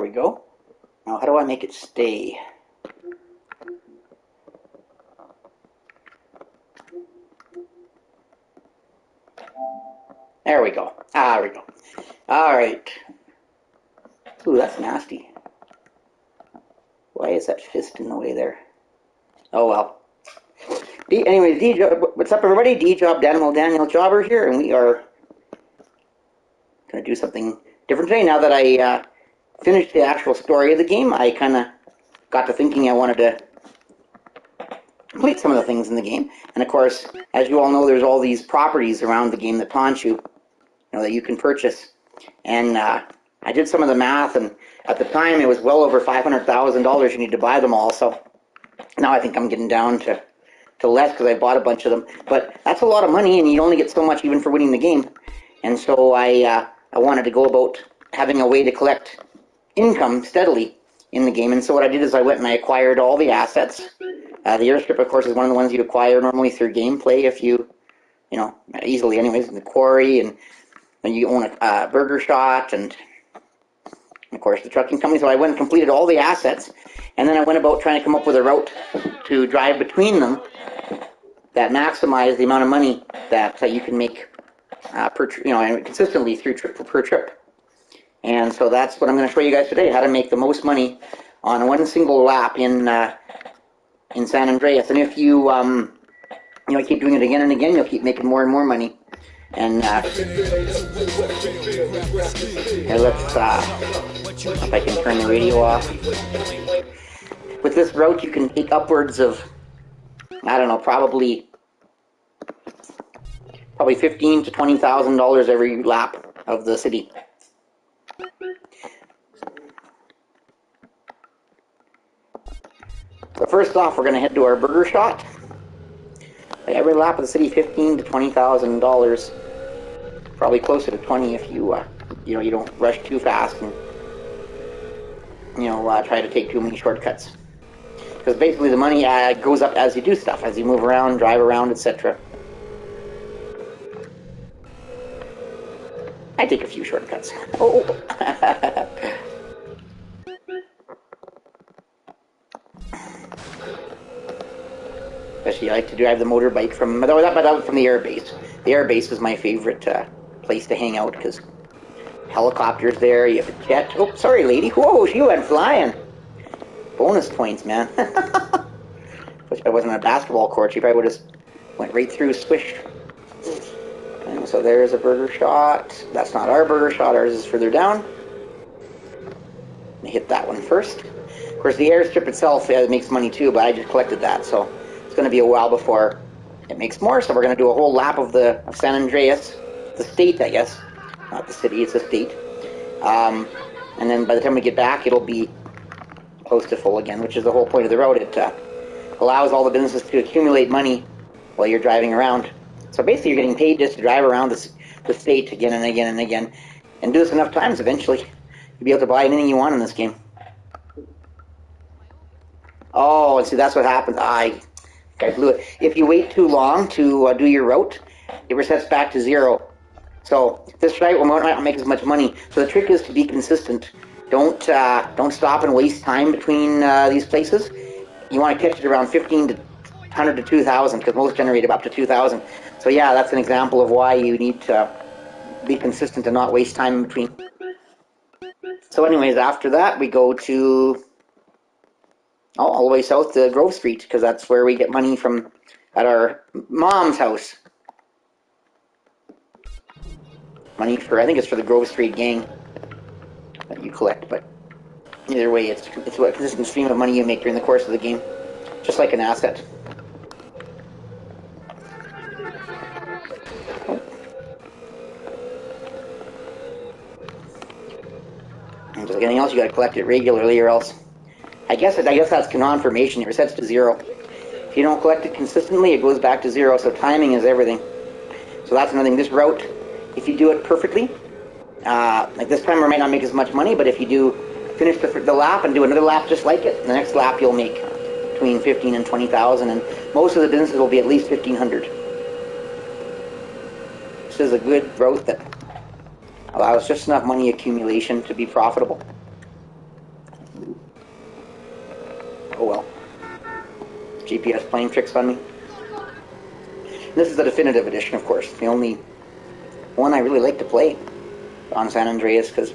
we go. Now, how do I make it stay? There we go. There we go. All right. Ooh, that's nasty. Why is that fist in the way there? Oh, well. Anyways, what's up, everybody? D-Job, Daniel Jobber here, and we are going to do something different today. Now that I finished the actual story of the game, I kind of got to thinking I wanted to complete some of the things in the game. And of course, as you all know, there's all these properties around the game that taunt you, that you can purchase. And I did some of the math, and at the time it was well over $500,000 you need to buy them all. So now I think I'm getting down to less because I bought a bunch of them. But that's a lot of money, and you only get so much even for winning the game. And so I wanted to go about having a way to collect income steadily in the game. And so what I did is I went and I acquired all the assets. The airstrip, of course, is one of the ones you acquire normally through gameplay if you easily anyways, in the quarry, and you own a burger shot, and of course the trucking company. So I went and completed all the assets, and then I went about trying to come up with a route to drive between them that maximize the amount of money that you can make consistently per trip. And so that's what I'm going to show you guys today: how to make the most money on one single lap in San Andreas. And if you keep doing it again and again, you'll keep making more and more money. And here, let's if I can turn the radio off. With this route, you can take upwards of, I don't know, probably $15,000 to $20,000 every lap of the city. So first off, we're going to head to our burger shot. Every lap of the city, $15,000 to $20,000. Probably closer to 20 if you you don't rush too fast and try to take too many shortcuts. Because basically the money goes up as you do stuff, as you move around, drive around, etc. I take a few shortcuts. Oh. Especially, I like to drive the motorbike from the air base. The air base is my favorite place to hang out because helicopters there. You have a jet. Oh, sorry, lady. Whoa, she went flying. Bonus points, man. Wish I wasn't on a basketball court. She probably would have went right through, swish. And so there's a burger shot. That's not our burger shot. Ours is further down. I hit that one first. Of course, the airstrip itself makes money too, but I just collected that, so it's going to be a while before it makes more. So we're going to do a whole lap of San Andreas, the state, I guess. Not the city, it's a state. And then by the time we get back, it'll be close to full again, which is the whole point of the road. It allows all the businesses to accumulate money while you're driving around. So basically, you're getting paid just to drive around the state again and again and again. And do this enough times, eventually you'll be able to buy anything you want in this game. Oh, and see, that's what happens. I blew it. If you wait too long to do your route, it resets back to zero. So this right will not make as much money. So the trick is to be consistent. Don't stop and waste time between these places. You want to catch it around 1,500 to 2,000 because most generate up to 2,000. So yeah, that's an example of why you need to be consistent and not waste time in between. So anyways, after that we go to all the way south to Grove Street because that's where we get money from at our mom's house. Money for, I think it's for the Grove Street gang that you collect, but either way, it's a consistent stream of money you make during the course of the game, just like an asset. Oh. And just like anything else, you got to collect it regularly, or else. I guess that's confirmation. It resets to zero. If you don't collect it consistently, it goes back to zero. So timing is everything. So that's another thing. This route, if you do it perfectly, like this time, we might not make as much money, but if you do finish the lap and do another lap just like it, the next lap you'll make between 15 and 20,000, and most of the businesses will be at least 1,500. This is a good route that allows just enough money accumulation to be profitable. GPS playing tricks on me. This is the definitive edition, of course. The only one I really like to play on San Andreas, because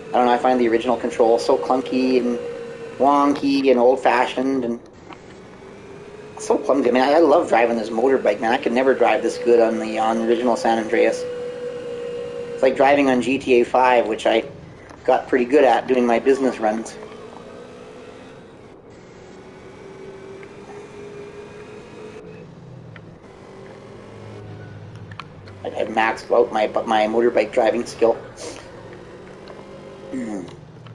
I don't know, I find the original control so clunky and wonky and old-fashioned and so clumsy. I mean, I love driving this motorbike, man. I could never drive this good on the original San Andreas. It's like driving on GTA 5, which I got pretty good at doing my business runs. I've maxed out my motorbike driving skill.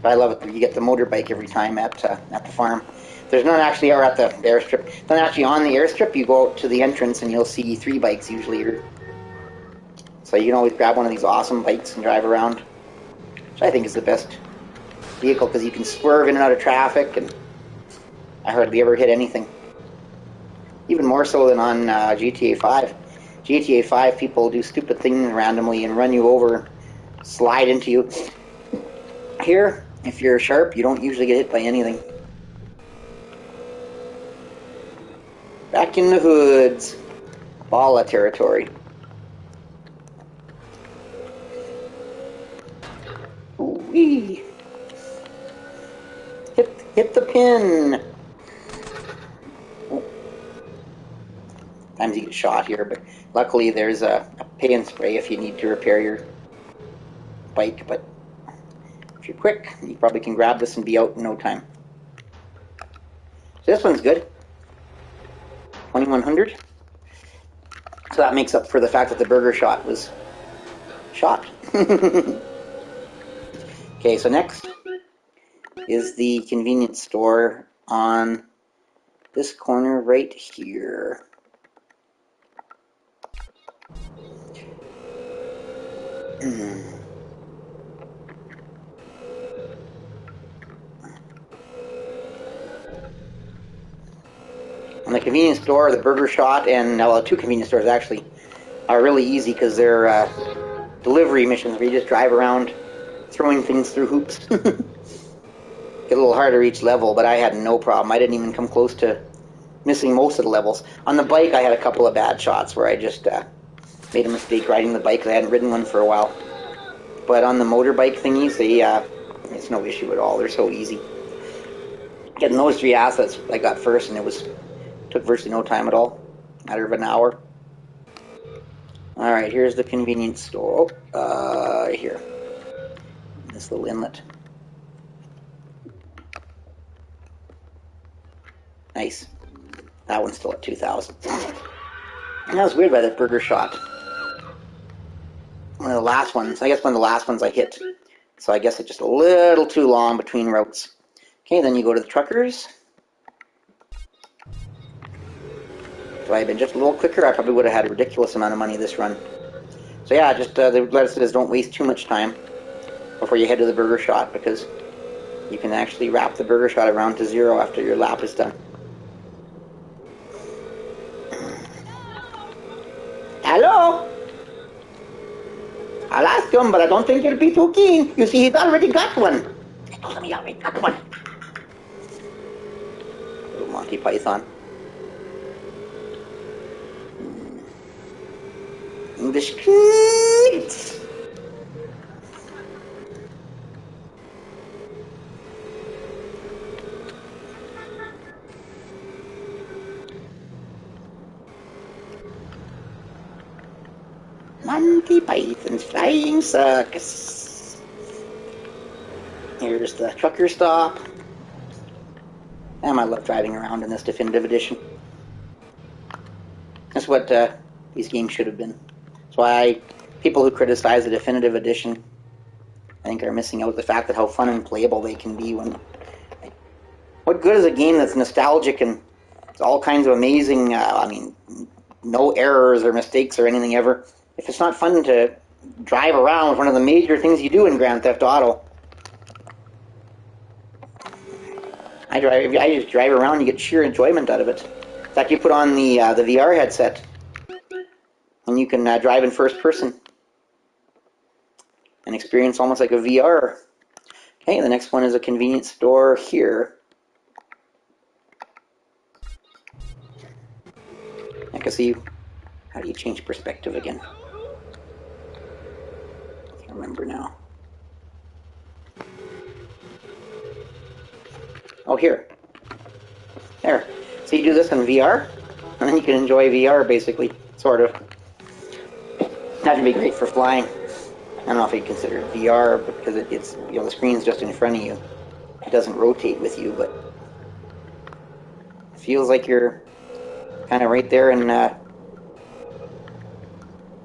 But I love it. You get the motorbike every time at the farm. There's none actually, or at the airstrip. None actually on the airstrip. You go out to the entrance and you'll see 3 bikes usually. So you can always grab one of these awesome bikes and drive around, which I think is the best vehicle because you can swerve in and out of traffic, and I hardly ever hit anything. Even more so than on GTA 5. GTA 5, people do stupid things randomly and run you over, slide into you. Here, if you're sharp, you don't usually get hit by anything. Back in the hoods. Bala territory. Ooh-wee. Hit the pin. Oh. Sometimes you get shot here, but luckily there's a pay and spray if you need to repair your bike, but if you're quick, you probably can grab this and be out in no time. So this one's good. 2100. So that makes up for the fact that the burger shot was shot. Okay, so next is the convenience store on this corner right here. On the convenience store, the burger shot, and well, 2 convenience stores actually are really easy because they're delivery missions where you just drive around throwing things through hoops. Get a little harder each level, but I had no problem. I didn't even come close to missing most of the levels. On the bike, I had a couple of bad shots where I just made a mistake riding the bike because I hadn't ridden one for a while. But on the motorbike thingies, it's no issue at all. They're so easy. Getting those 3 assets I got first, and took virtually no time at all. Matter of an hour. Alright, here's the convenience store. Here. This little inlet. Nice. That one's still at 2,000. And that was weird by that burger shot. One of the last ones. I guess one of the last ones I hit. So I guess it's just a little too long between routes. Okay, then you go to the truckers. If I had been just a little quicker, I probably would have had a ridiculous amount of money this run. So yeah, just the advice is don't waste too much time before you head to the burger shot, because you can actually wrap the burger shot around to 0 after your lap is done. Hello? I'll ask him, but I don't think he'll be too keen. You see, he's already got one. I told him he already got one. Little Monty Python. English kids. Monty Python's Flying Circus. Here's the trucker stop. And I love driving around in this definitive edition. That's what these games should have been. That's why people who criticize the definitive edition, I think, are missing out the fact that how fun and playable they can be. What good is a game that's nostalgic and all kinds of amazing, no errors or mistakes or anything ever, if it's not fun to drive around with one of the major things you do in Grand Theft Auto? I just drive around and you get sheer enjoyment out of it. In fact, you put on the VR headset and you can drive in first person and experience almost like a VR. Okay, the next one is a convenience store here. I see you. How do you change perspective again? I can't remember now. Oh, here. There. So you do this in VR, and then you can enjoy VR, basically, sort of. That'd be great for flying. I don't know if you'd consider it VR, because it's, you know, the screen's just in front of you. It doesn't rotate with you, but it feels like you're kind of right there in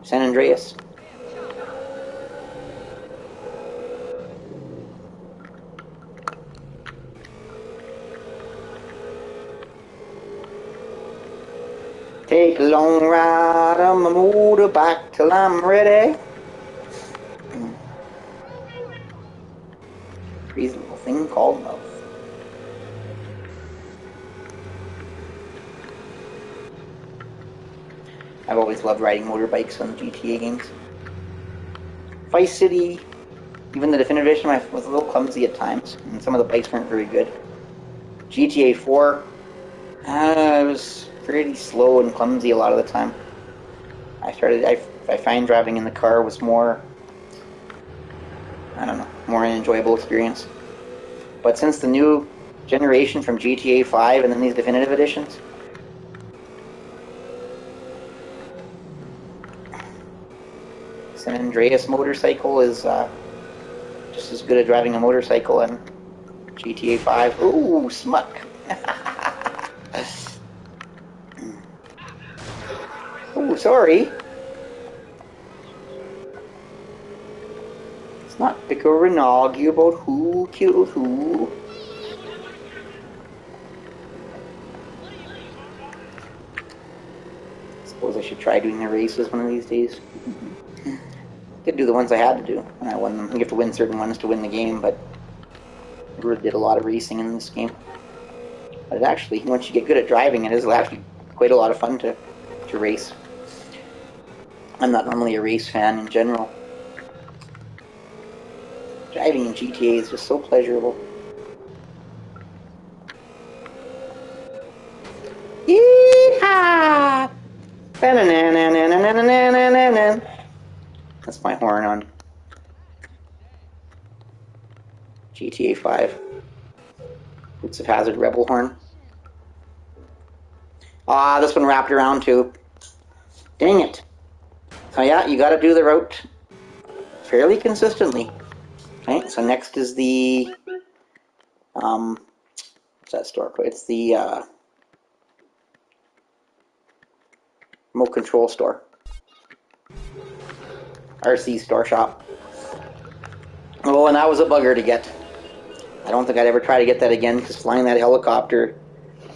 San Andreas. Take a long ride on my motorbike till I'm ready. Crazy little thing called love. I've always loved riding motorbikes on GTA games. Vice City, even the definitive edition, I was a little clumsy at times, and some of the bikes weren't very good. GTA 4, I was pretty slow and clumsy a lot of the time. I find driving in the car was more, I don't know, more an enjoyable experience. But since the new generation from GTA 5 and then these definitive editions, San Andreas motorcycle is just as good at driving a motorcycle in GTA 5. Ooh, smuck. Ooh, sorry. Let's not bicker and argue about who killed who. Suppose I should try doing the races one of these days. Could do the ones I had to do when I won them. You have to win certain ones to win the game, but I really did a lot of racing in this game. But it actually, once you get good at driving, it is actually quite a lot of fun to race. I'm not normally a race fan in general. Driving in GTA is just so pleasurable. Yee-haw! That's my horn on GTA 5. Boots of Hazard Rebel horn. Ah, this one wrapped around too. Dang it. So yeah, you gotta do the route fairly consistently. Okay, so next is the what's that store called? It's the remote control store. RC store shop. Oh, and that was a bugger to get. I don't think I'd ever try to get that again, because flying that helicopter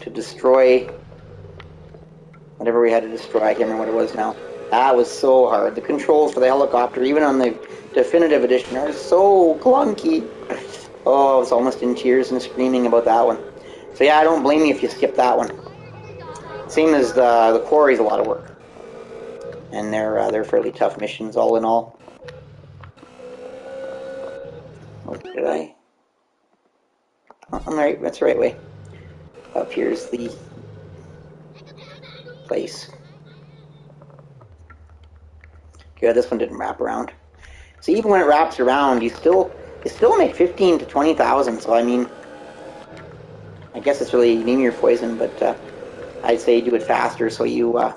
to destroy whatever we had to destroy, I can't remember what it was now. That was so hard. The controls for the helicopter, even on the definitive edition, are so clunky. Oh, I was almost in tears and screaming about that one. So yeah, I don't blame you if you skip that one. Same as the quarry's a lot of work, and they're fairly tough missions all in all. What did I? Oh, I'm right. That's the right way. Up here's the place. Good. This one didn't wrap around. So even when it wraps around, you still make 15 to 20,000. So I mean, I guess it's really name your poison, but I'd say do it faster. So you and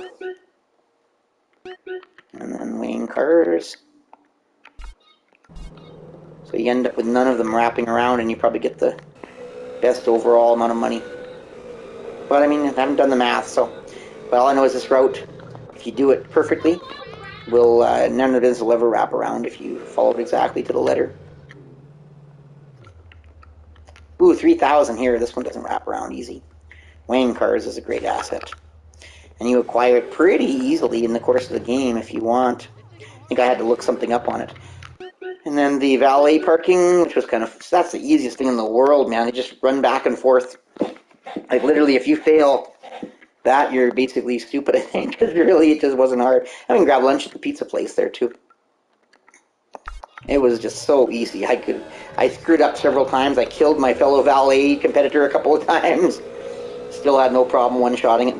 then weighing cars. So you end up with none of them wrapping around, and you probably get the best overall amount of money. But I mean, I haven't done the math, so. But all I know is this route, if you do it perfectly, will none of this will ever wrap around if you follow it exactly to the letter. Ooh, 3,000 here. This one doesn't wrap around easy. Weighing cars is a great asset. And you acquire it pretty easily in the course of the game if you want. I think I had to look something up on it. And then the valet parking, which was kind of, that's the easiest thing in the world, man. They just run back and forth. Like literally, if you fail that, you're basically stupid, I think, because really it just wasn't hard. I mean, grab lunch at the pizza place there too. It was just so easy. I screwed up several times. I killed my fellow valet competitor a couple of times. Still had no problem one-shotting it.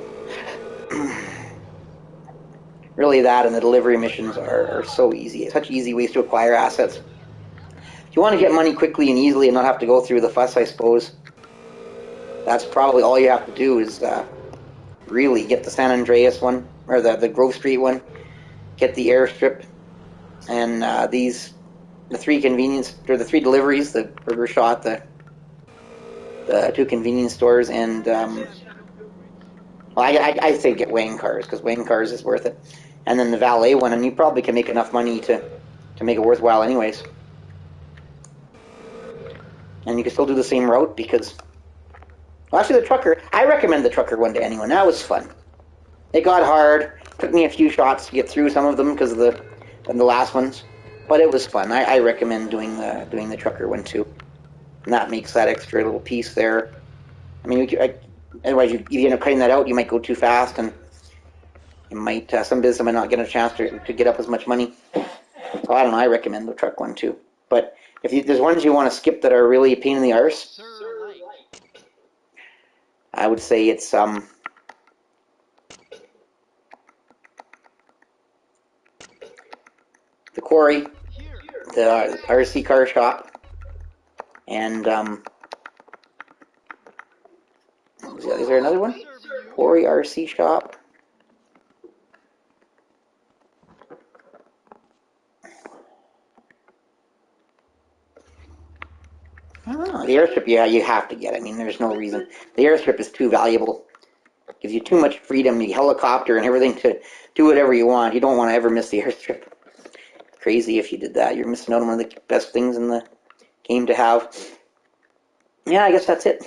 Really, that and the delivery missions are so easy. Such easy ways to acquire assets. If you want to get money quickly and easily and not have to go through the fuss, I suppose, that's probably all you have to do is really get the San Andreas one, or the Grove Street one, get the airstrip, and the three convenience, or the three deliveries, the Burger Shot, the two convenience stores, and I say get Wayne Cars, because Wayne Cars is worth it. And then the valet one, and you probably can make enough money to make it worthwhile anyways. And you can still do the same route because, well, actually the trucker, I recommend the trucker one to anyone. That was fun. It got hard. Took me a few shots to get through some of them because of the last ones, but it was fun. I recommend doing the trucker one too, and that makes that extra little piece there. I mean, otherwise you end up cutting that out. You might go too fast, and you might some business might not get a chance to get up as much money. So I don't know. I recommend the truck one too. But if there's ones you want to skip that are really a pain in the arse, I would say it's the quarry, the RC car shop, and is there another one? Quarry RC shop. Oh, the airstrip, yeah, you have to get. I mean, there's no reason. The airstrip is too valuable. It gives you too much freedom. You helicopter and everything to do whatever you want. You don't want to ever miss the airstrip. Crazy if you did that. You're missing out on one of the best things in the game to have. Yeah, I guess that's it.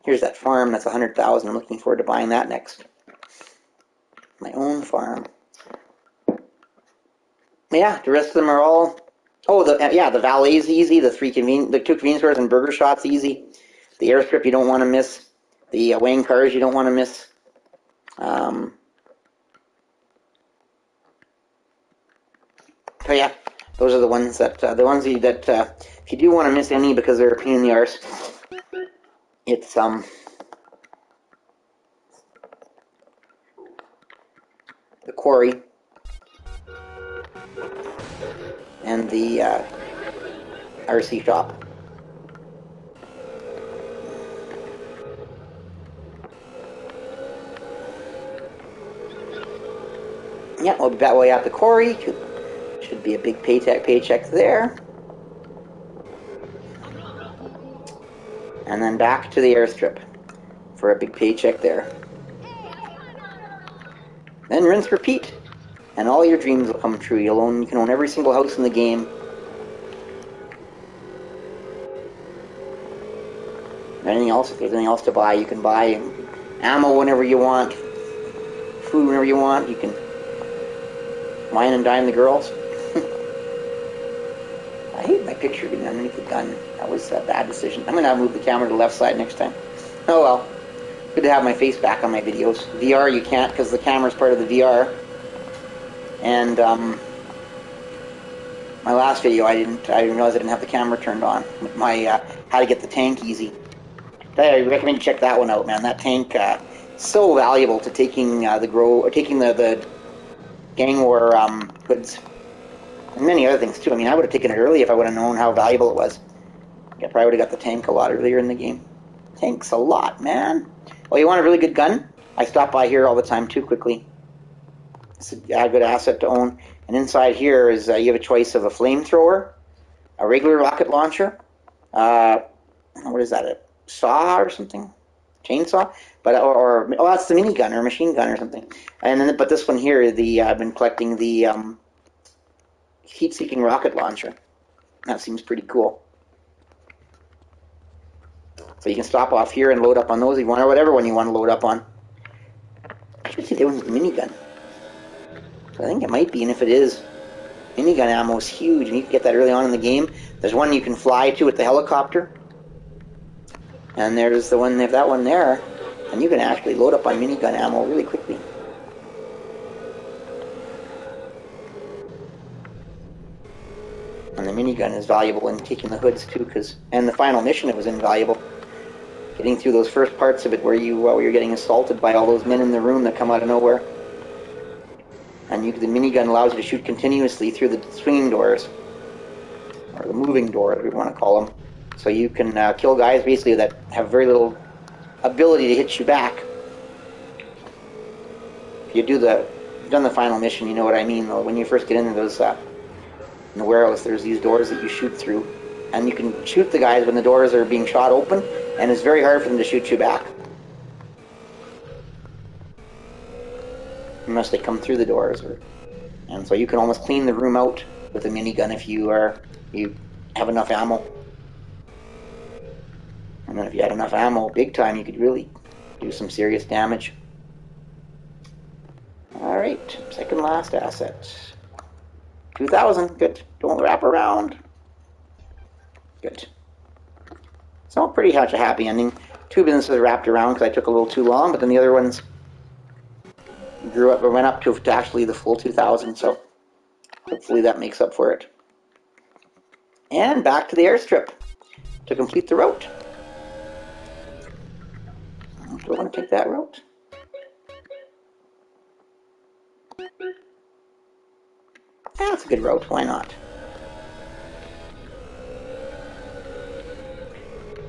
Here's that farm. That's 100,000. I'm looking forward to buying that next. My own farm. Yeah, the rest of them are all. Oh, the valet's easy. The two convenience stores and burger shots easy. The airstrip you don't want to miss. The Wayne Cars you don't want to miss. So yeah, those are the ones that if you do want to miss any because they're a pain in the arse, it's the quarry and the RC shop. Yeah, we'll be back way out the quarry. Should be a big paycheck there. And then back to the airstrip for a big paycheck there. Then rinse, repeat, and all your dreams will come true. You can own every single house in the game. Anything else? If there's anything else to buy, you can buy ammo whenever you want, food whenever you want. You can wine and dine the girls. I hate my picture being underneath the gun. That was a bad decision. I'm going to move the camera to the left side next time. Oh well. Good to have my face back on my videos. VR you can't because the camera's part of the VR. And my last video I didn't realize I didn't have the camera turned on. My how to get the tank easy. I recommend you check that one out, man. That tank so valuable to taking the gang war hoods. And many other things too. I mean, I would have taken it early if I would have known how valuable it was. I probably would have got the tank a lot earlier in the game. Tanks a lot, man. Oh, you want a really good gun? I stop by here all the time too quickly. It's a good asset to own. And inside here is you have a choice of a flamethrower, a regular rocket launcher, what is that, a saw or something? Chainsaw? Or that's the minigun or machine gun or something. And then, but this one here, I've been collecting the heat-seeking rocket launcher. That seems pretty cool. So you can stop off here and load up on those if you want, or whatever one you want to load up on. I should see they one's a minigun. So I think it might be, and if it is, minigun ammo is huge, and you can get that early on in the game. There's one you can fly to with the helicopter. And there's the one, they have that one there, and you can actually load up on minigun ammo really quickly. And the minigun is valuable in taking the hoods too, and the final mission it was invaluable. Getting through those first parts of it where you're getting assaulted by all those men in the room that come out of nowhere. And the minigun allows you to shoot continuously through the swinging doors, or the moving doors, we want to call them. So you can kill guys basically that have very little ability to hit you back. If you've done the final mission, you know what I mean. Though when you first get into those in the warehouse, there's these doors that you shoot through, and you can shoot the guys when the doors are being shot open, and it's very hard for them to shoot you back unless they come through the doors. And so you can almost clean the room out with a minigun if you have enough ammo. And then if you had enough ammo, big time, you could really do some serious damage. Alright, second last asset. 2,000, good. Don't wrap around. Good. So pretty much a happy ending. 2 businesses wrapped around because I took a little too long, but then the other ones grew up or went up to actually the full 2,000, so hopefully that makes up for it. And back to the airstrip to complete the route. Do I want to take that route? That's a good route, why not?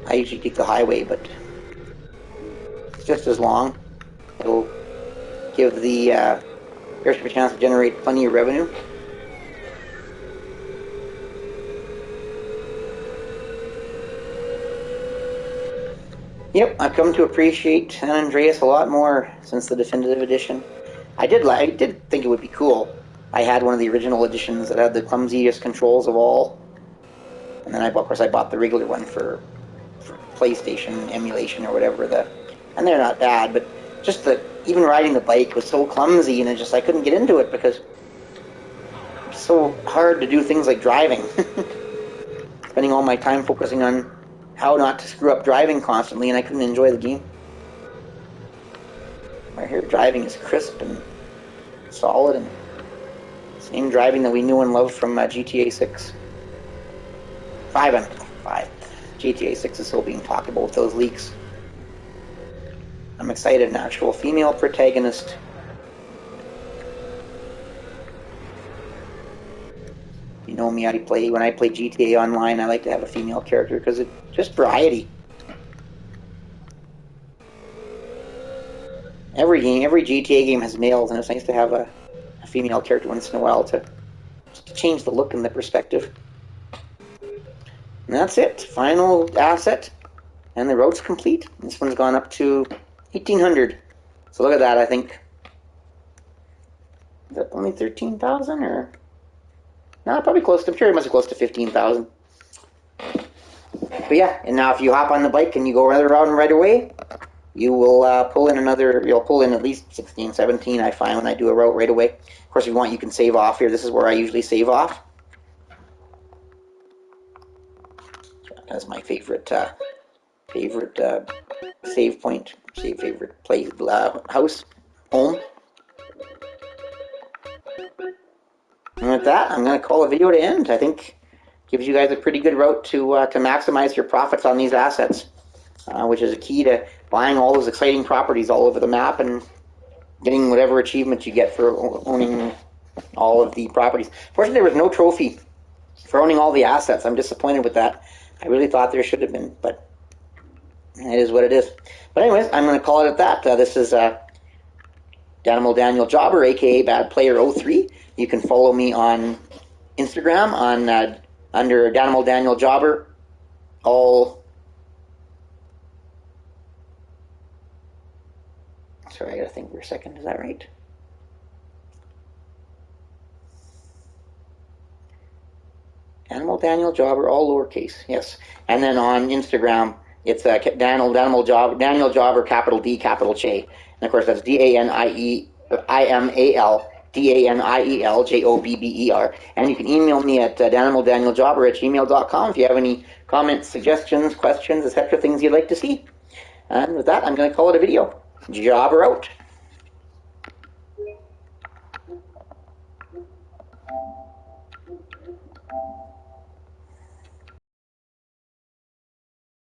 I usually take the highway, but it's just as long. It'll give the airstrip a chance to generate plenty of revenue. Yep, I've come to appreciate San Andreas a lot more since the definitive edition. I did think it would be cool. I had one of the original editions that had the clumsiest controls of all, and then of course I bought the regular one for PlayStation emulation or whatever. And they're not bad, but just even riding the bike was so clumsy, and I couldn't get into it because it's so hard to do things like driving. Spending all my time focusing on how not to screw up driving constantly, and I couldn't enjoy the game. Right here, driving is crisp and solid, and same driving that we knew and loved from GTA 6. 5. GTA 6 is still being talked about with those leaks. I'm excited, an actual female protagonist. You know me, when I play GTA Online, I like to have a female character because it's just variety. Every GTA game has males, and it's nice to have a female character once in a while to change the look and the perspective. And that's it. Final asset, and the road's complete. This one's gone up to 1,800. So look at that. I think is that only 13,000 or no? Probably close to. I'm sure it must be close to 15,000. But yeah, and now if you hop on the bike and you go around right away, you will pull in you'll pull in at least 16, 17, I find when I do a route right away. Of course, if you want, you can save off here. This is where I usually save off. That's my favorite save point, favorite place, house, home. And with that, I'm going to call the video to end. I think gives you guys a pretty good route to maximize your profits on these assets, which is a key to buying all those exciting properties all over the map and getting whatever achievement you get for owning all of the properties. Fortunately, there was no trophy for owning all the assets. I'm disappointed with that. I really thought there should have been, but it is what it is. But anyways, I'm going to call it at that. This is Danimal Daniel Jobber, aka Bad Player 03. You can follow me on Instagram on under Danimal Daniel Jobber. Sorry, I got to think for a second. Is that right? Danimal Daniel Jobber, all lowercase. Yes. And then on Instagram, it's Daniel Jobber, capital D, capital J. And of course, that's DanielDanielJobber. And you can email me at DanimalDanielJobber@gmail.com if you have any comments, suggestions, questions, etc., things you'd like to see. And with that, I'm going to call it a video. Jobber out.